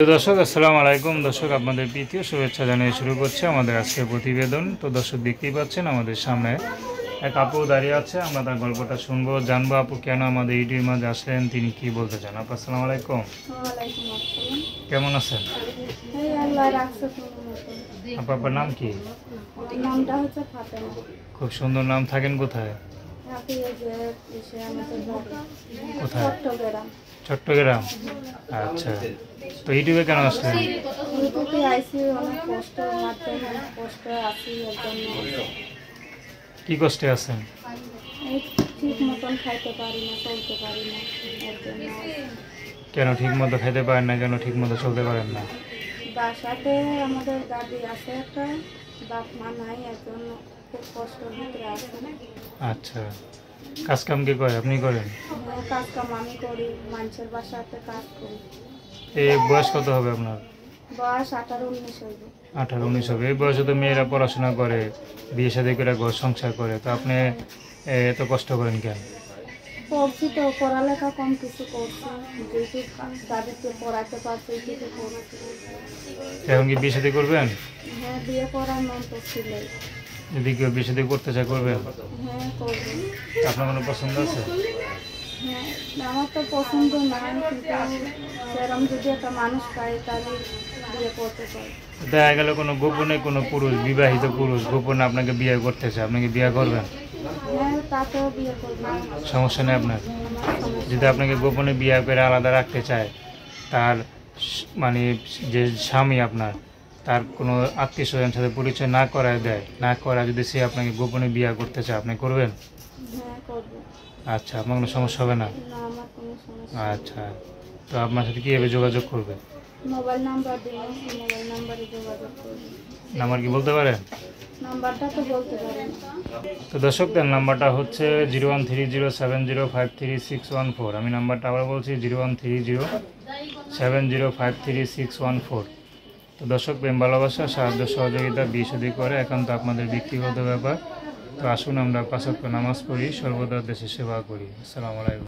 তো দর্শক আসসালামু আলাইকুম। দর্শক আপনাদের প্রীতীয় শুভেচ্ছা জানিয়ে শুরু করছে আমাদের আজকের প্রতিবেদন। তো দর্শক দেখতেই পাচ্ছেন আমাদের সামনে এক আপু দাঁড়িয়ে আছে, আমরা তার গল্পটা শুনবো, জানবো আপু কেন আমাদের ইউটিউবের মাঝে আসলেন, তিনি কি বলতে চান। আপু আসসালামু আলাইকুম, কেমন আছেন? আপু আপনার নাম কি? নামটা হচ্ছে ফাতেমা। খুব সুন্দর নাম। থাকেন কোথায়? কোথায়? চট্টগ্রাম। চট্টগ্রাম। আচ্ছা, তো ইউটিউবে কেন আসলেন? ইউটিউবে আইসি অনেক কষ্টের মাধ্যমে, অনেক কষ্ট আছি এর জন্য। কি কষ্টে আছেন? এই ঠিক মতন খাইতে পারি না, চলতে পারি না এর জন্য। কেন ঠিক মতো খেতে পারেন না, কেন ঠিক মতো চলতে পারেন না? বাসাতে আমাদের দাদি আছে একটা, বাপ মা নাই, এর জন্য খুব কষ্টের ভিতরে আছে। আচ্ছা, কাজ কাম কে করে? আপনি করেন? কাজ কাম আমি করি, মানুষের বাসাতে কাজ করি। এই বয়স কত হবে আপনার? বয়স 18-19 হইব। 18-19 হবে। এই বয়সে তো মেয়েরা পড়াশোনা করে, বিয়ে শাদী করে ঘর সংসার করে, তো আপনি এত কষ্ট করেন কেন? করছি তো, পড়ালেখা কম কিছু করছি, যেটুকু দাদিকে পড়াতে পারছি এইটুকু করছি। এখন কি বিয়ে শাদী করবেন? হ্যাঁ, বিয়ে করার মন তো ছিলই। যদি কেউ বিয়ে শাদী করতে চায় করবেন? হ্যাঁ, করবো। আপনার কোনো পছন্দ আছে? হ্যাঁ, আমার তো পছন্দ নাই, কিন্তু সেরকম যদি একটা মানুষ পাই তাহলে বিয়ে করতে চাই। দেখা গেল কোনো গোপনে কোনো পুরুষ, বিবাহিত পুরুষ গোপনে আপনাকে বিয়ে করতে চায়, আপনি কি বিয়ে করবেন? হ্যাঁ, তাতেও বিয়ে করবো। সমস্যা নেই আপনার? যদি আপনাকে গোপনে বিয়ে করে আলাদা রাখতে চায়, তার মানে যে স্বামী আপনার, তার কোনো আত্মীয় স্বজনের সাথে পরিচয় না করায় দেয়, না করা যদি সে আপনাকে গোপনে বিয়ে করতে চায়, আপনি করবেন? হ্যাঁ, করবো। আচ্ছা, আপনার কোনো সমস্যা হবে না? না, আমার কোনো সমস্যা। আচ্ছা, তো আপনার সাথে কীভাবে যোগাযোগ করবে? মোবাইল নাম্বার দিন, মোবাইল নাম্বারে যোগাযোগ করবো। নাম্বার কি বলতে পারেন? নাম্বারটা তো বলতে পারেন। তো দর্শক, তার নাম্বারটা হচ্ছে 013070533614। আমি নাম্বারটা আবার বলছি 013070533614। তো দর্শক, প্রেম ভালোবাসা, সাহায্য সহযোগিতা, বিয়ে শাদী করে একান্ত আপনাদের ব্যক্তিগত ব্যাপার। তো আসুন আমরা 5 ওয়াক্ত নামাজ পড়ি, সর্বদা দেশের সেবা করি। আসসালামু আলাইকুম।